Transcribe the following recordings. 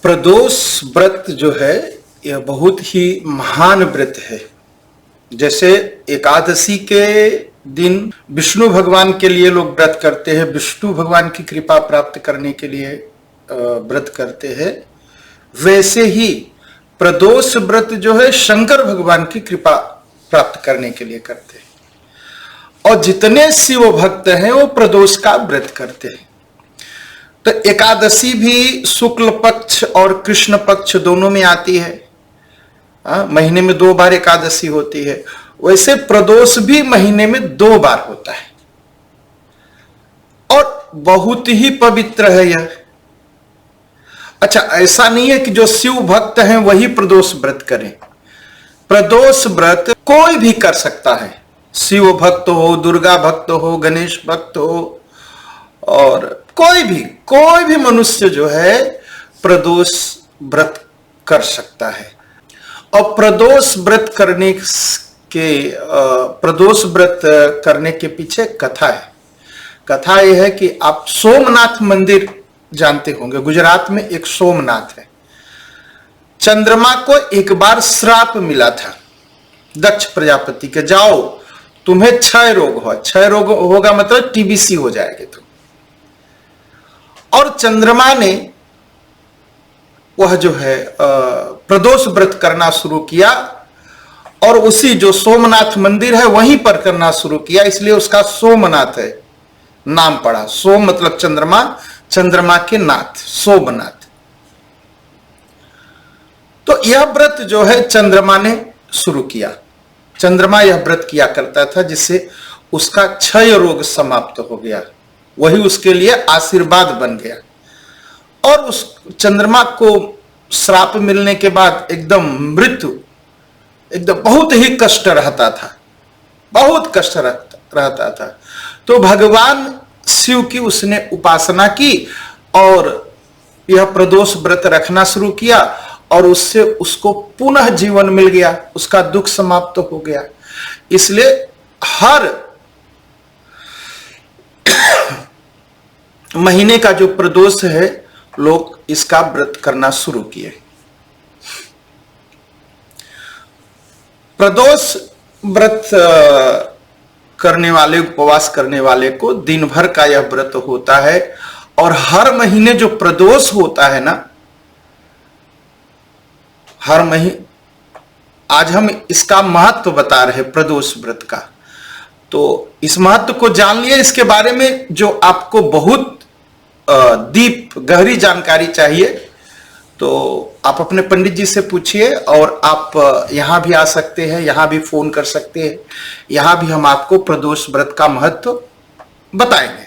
प्रदोष व्रत जो है यह बहुत ही महान व्रत है। जैसे एकादशी के दिन विष्णु भगवान के लिए लोग व्रत करते हैं, विष्णु भगवान की कृपा प्राप्त करने के लिए व्रत करते हैं, वैसे ही प्रदोष व्रत जो है शंकर भगवान की कृपा प्राप्त करने के लिए करते हैं। और जितने शिव भक्त हैं वो प्रदोष का व्रत करते हैं। तो एकादशी भी शुक्ल पक्ष और कृष्ण पक्ष दोनों में आती है। महीने में 2 बार एकादशी होती है, वैसे प्रदोष भी महीने में 2 बार होता है और बहुत ही पवित्र है यह। अच्छा, ऐसा नहीं है कि जो शिव भक्त हैं वही प्रदोष व्रत करें। प्रदोष व्रत कोई भी कर सकता है, शिव भक्त हो, दुर्गा भक्त हो, गणेश भक्त हो, और कोई भी मनुष्य जो है प्रदोष व्रत कर सकता है। और प्रदोष व्रत करने के पीछे कथा है। कथा यह है कि आप सोमनाथ मंदिर जानते होंगे, गुजरात में एक सोमनाथ है। चंद्रमा को एक बार श्राप मिला था दक्ष प्रजापति के, जाओ तुम्हें क्षय रोग हो, क्षय रोग होगा मतलब टीबीसी हो जाएगी तुम। और चंद्रमा ने वह जो है प्रदोष व्रत करना शुरू किया और उसी जो सोमनाथ मंदिर है वहीं पर करना शुरू किया, इसलिए उसका सोमनाथ है नाम पड़ा। सोम मतलब चंद्रमा, चंद्रमा के नाथ सोमनाथ। तो यह व्रत जो है चंद्रमा ने शुरू किया। चंद्रमा यह व्रत किया करता था जिससे उसका क्षय रोग समाप्त हो गया, वही उसके लिए आशीर्वाद बन गया। और उस चंद्रमा को श्राप मिलने के बाद एकदम मृत्यु, एकदम बहुत ही कष्ट रहता था, बहुत कष्ट रहता था। तो भगवान शिव की उसने उपासना की और यह प्रदोष व्रत रखना शुरू किया और उससे उसको पुनः जीवन मिल गया, उसका दुख समाप्त हो गया। इसलिए हर महीने का जो प्रदोष है लोग इसका व्रत करना शुरू किए। प्रदोष व्रत करने वाले, उपवास करने वाले को दिन भर का यह व्रत होता है। और हर महीने जो प्रदोष होता है ना, हर महीने, आज हम इसका महत्व बता रहे प्रदोष व्रत का, तो इस महत्व को जान लिए। इसके बारे में जो आपको बहुत डीप गहरी जानकारी चाहिए तो आप अपने पंडित जी से पूछिए, और आप यहां भी आ सकते हैं, यहां भी फोन कर सकते हैं, यहां भी हम आपको प्रदोष व्रत का महत्व बताएंगे।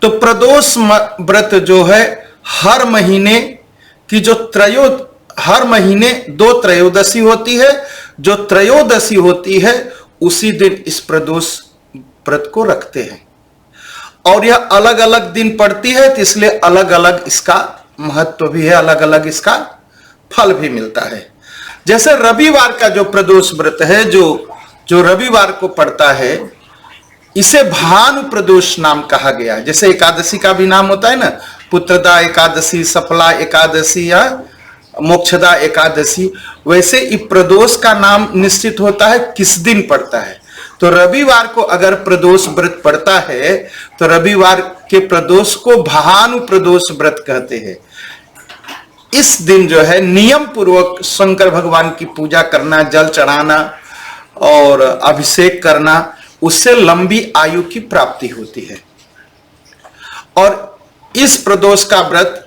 तो प्रदोष व्रत जो है हर महीने की जो हर महीने 2 त्रयोदशी होती है, जो त्रयोदशी होती है उसी दिन इस प्रदोष व्रत को रखते हैं। और यह अलग अलग दिन पड़ती है, तो इसलिए अलग अलग इसका महत्व भी है, अलग अलग इसका फल भी मिलता है। जैसे रविवार का जो प्रदोष व्रत है, जो रविवार को पड़ता है, इसे भानु प्रदोष नाम कहा गया है। जैसे एकादशी का भी नाम होता है ना, पुत्रदा एकादशी, सफला एकादशी या मोक्षदा एकादशी, वैसे इस प्रदोष का नाम निश्चित होता है किस दिन पड़ता है। तो रविवार को अगर प्रदोष व्रत पड़ता है तो रविवार के प्रदोष को भानु प्रदोष व्रत कहते हैं। इस दिन जो है नियम पूर्वक शंकर भगवान की पूजा करना, जल चढ़ाना और अभिषेक करना, उससे लंबी आयु की प्राप्ति होती है। और इस प्रदोष का व्रत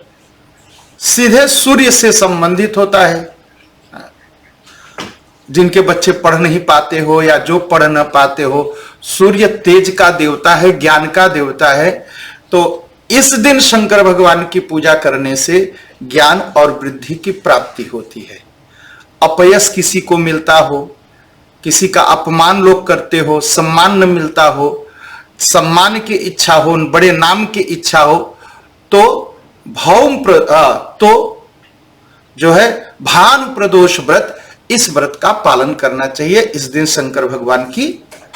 सीधे सूर्य से संबंधित होता है। जिनके बच्चे पढ़ नहीं पाते हो या जो पढ़ न पाते हो, सूर्य तेज का देवता है, ज्ञान का देवता है। तो इस दिन शंकर भगवान की पूजा करने से ज्ञान और वृद्धि की प्राप्ति होती है। अपयश किसी को मिलता हो, किसी का अपमान लोग करते हो, सम्मान न मिलता हो, सम्मान की इच्छा हो, बड़े नाम की इच्छा हो, तो जो है भानु प्रदोष व्रत, इस व्रत का पालन करना चाहिए। इस दिन शंकर भगवान की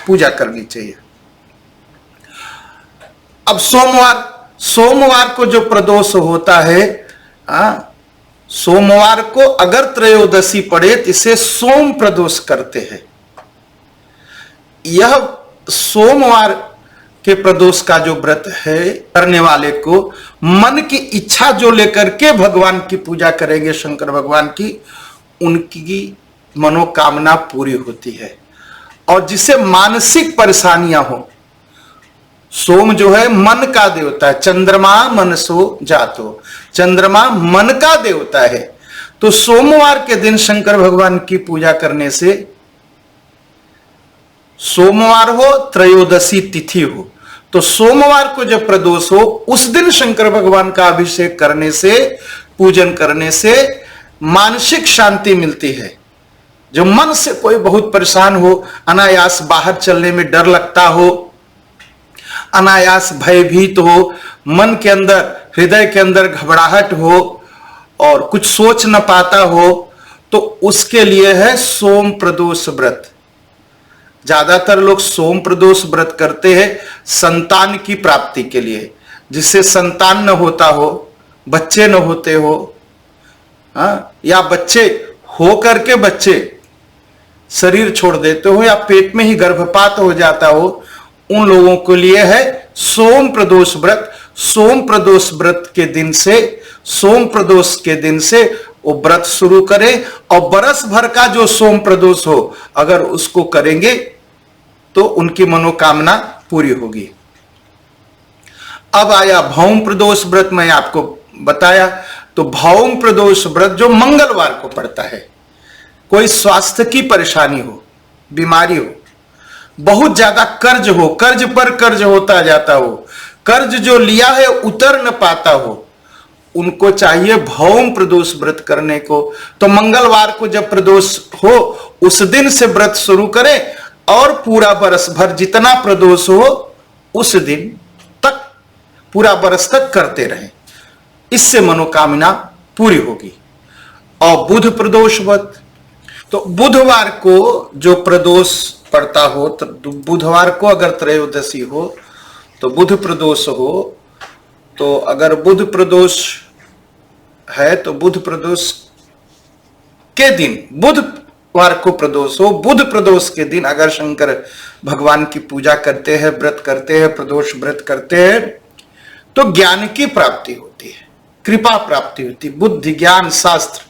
पूजा करनी चाहिए। अब सोमवार को जो प्रदोष होता है, सोमवार को अगर त्रयोदशी पड़े तो इसे सोम प्रदोष करते हैं। यह सोमवार के प्रदोष का जो व्रत है, करने वाले को मन की इच्छा जो लेकर के भगवान की पूजा करेंगे, शंकर भगवान की, उनकी मनोकामना पूरी होती है। और जिसे मानसिक परेशानियां हो, सोम जो है मन का देवता है, चंद्रमा मनसो जातो, चंद्रमा मन का देवता है। तो सोमवार के दिन शंकर भगवान की पूजा करने से, सोमवार हो त्रयोदशी तिथि हो, तो सोमवार को जब प्रदोष हो उस दिन शंकर भगवान का अभिषेक करने से, पूजन करने से मानसिक शांति मिलती है। जो मन से कोई बहुत परेशान हो, अनायास बाहर चलने में डर लगता हो, अनायास भयभीत हो, मन के अंदर, हृदय के अंदर घबराहट हो और कुछ सोच न पाता हो, तो उसके लिए है सोम प्रदोष व्रत। ज्यादातर लोग सोम प्रदोष व्रत करते हैं संतान की प्राप्ति के लिए, जिससे संतान न होता हो, बच्चे न होते हो, या बच्चे हो करके बच्चे शरीर छोड़ देते हो, या पेट में ही गर्भपात हो जाता हो, उन लोगों के लिए है सोम प्रदोष व्रत। सोम प्रदोष व्रत के दिन से, सोम प्रदोष के दिन से वो व्रत शुरू करें, और बरस भर का जो सोम प्रदोष हो अगर उसको करेंगे तो उनकी मनोकामना पूरी होगी। अब आया भौम प्रदोष व्रत, मैं आपको बताया। तो भौम प्रदोष व्रत जो मंगलवार को पड़ता है, कोई स्वास्थ्य की परेशानी हो, बीमारी हो, बहुत ज्यादा कर्ज हो, कर्ज पर कर्ज होता जाता हो, कर्ज जो लिया है उतर न पाता हो, उनको चाहिए भौम प्रदोष व्रत करने को। तो मंगलवार को जब प्रदोष हो उस दिन से व्रत शुरू करें और पूरा बरस भर जितना प्रदोष हो उस दिन तक, पूरा बरस तक करते रहें, इससे मनोकामना पूरी होगी। और बुध प्रदोष व्रत, तो बुधवार को जो प्रदोष पड़ता हो, तो बुधवार को अगर त्रयोदशी हो तो बुध प्रदोष हो, तो अगर बुध प्रदोष है तो बुध प्रदोष के दिन, बुधवार को प्रदोष हो, बुध प्रदोष के दिन अगर शंकर भगवान की पूजा करते हैं, व्रत करते हैं, प्रदोष व्रत करते हैं, तो ज्ञान की प्राप्ति होती है, कृपा प्राप्ति होती है, बुद्धि ज्ञान शास्त्र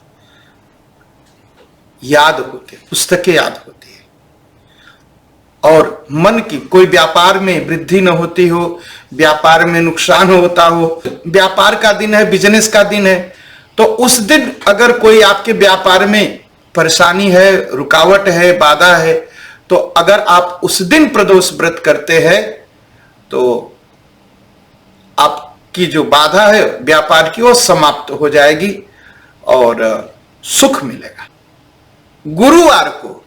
याद होते, पुस्तकें याद होती है, और मन की कोई व्यापार में वृद्धि न होती हो, व्यापार में नुकसान होता हो, व्यापार का दिन है, बिजनेस का दिन है, तो उस दिन अगर कोई आपके व्यापार में परेशानी है, रुकावट है, बाधा है, तो अगर आप उस दिन प्रदोष व्रत करते हैं तो आपकी जो बाधा है व्यापार की वो समाप्त हो जाएगी और सुख मिलेगा। गुरुवार को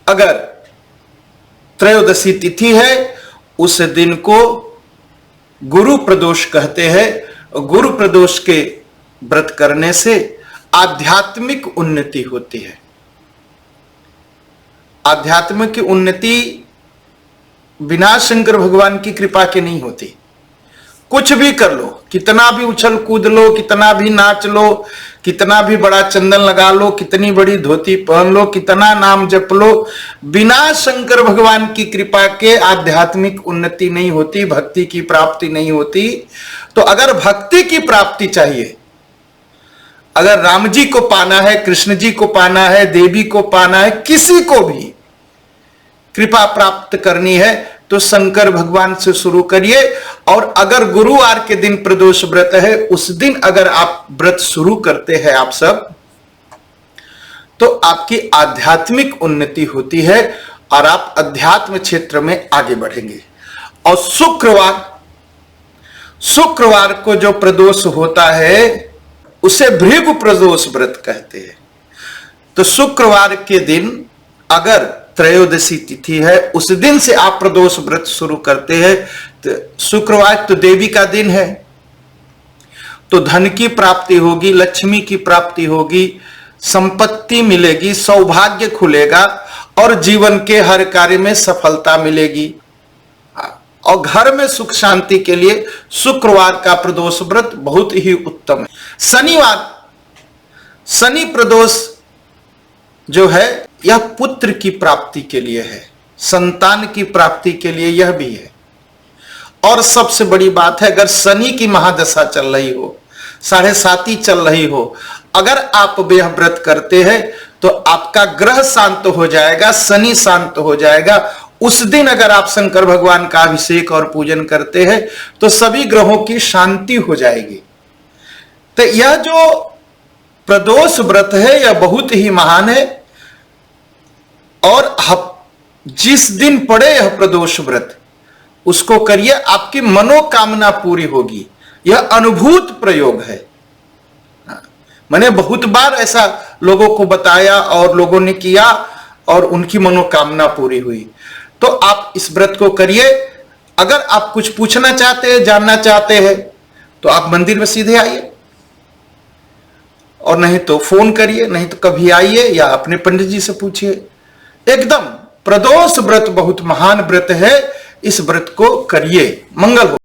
अगर त्रयोदशी तिथि है उस दिन को गुरु प्रदोष कहते हैं। गुरु प्रदोष के व्रत करने से आध्यात्मिक उन्नति होती है। आध्यात्मिक उन्नति बिना शंकर भगवान की कृपा के नहीं होती। कुछ भी कर लो, कितना भी उछल कूद लो, कितना भी नाच लो, कितना भी बड़ा चंदन लगा लो, कितनी बड़ी धोती पहन लो, कितना नाम जप लो, बिना शंकर भगवान की कृपा के आध्यात्मिक उन्नति नहीं होती, भक्ति की प्राप्ति नहीं होती। तो अगर भक्ति की प्राप्ति चाहिए, अगर राम जी को पाना है, कृष्ण जी को पाना है, देवी को पाना है, किसी को भी कृपा प्राप्त करनी है तो शंकर भगवान से शुरू करिए। और अगर गुरुवार के दिन प्रदोष व्रत है, उस दिन अगर आप व्रत शुरू करते हैं आप सब, तो आपकी आध्यात्मिक उन्नति होती है और आप अध्यात्म क्षेत्र में आगे बढ़ेंगे। और शुक्रवार को जो प्रदोष होता है उसे भृगु प्रदोष व्रत कहते हैं। तो शुक्रवार के दिन अगर त्रयोदशी तिथि है, उस दिन से आप प्रदोष व्रत शुरू करते हैं। तो शुक्रवार तो देवी का दिन है, तो धन की प्राप्ति होगी, लक्ष्मी की प्राप्ति होगी, संपत्ति मिलेगी, सौभाग्य खुलेगा और जीवन के हर कार्य में सफलता मिलेगी। और घर में सुख शांति के लिए शुक्रवार का प्रदोष व्रत बहुत ही उत्तम है। शनिवार, शनि प्रदोष जो है यह पुत्र की प्राप्ति के लिए है, संतान की प्राप्ति के लिए यह भी है। और सबसे बड़ी बात है, अगर शनि की महादशा चल रही हो, 7.5 चल रही हो, अगर आप यह व्रत करते हैं तो आपका ग्रह शांत हो जाएगा, शनि शांत हो जाएगा। उस दिन अगर आप शंकर भगवान का अभिषेक और पूजन करते हैं तो सभी ग्रहों की शांति हो जाएगी। तो यह जो प्रदोष व्रत है यह बहुत ही महान है। और जिस दिन पड़े यह प्रदोष व्रत उसको करिए, आपकी मनोकामना पूरी होगी। यह अनुभूत प्रयोग है। मैंने बहुत बार ऐसा लोगों को बताया और लोगों ने किया और उनकी मनोकामना पूरी हुई। तो आप इस व्रत को करिए। अगर आप कुछ पूछना चाहते हैं, जानना चाहते हैं तो आप मंदिर में सीधे आइए, और नहीं तो फोन करिए, नहीं तो कभी आइए या अपने पंडित जी से पूछिए। एकदम प्रदोष व्रत बहुत महान व्रत है, इस व्रत को करिए। मंगल हो।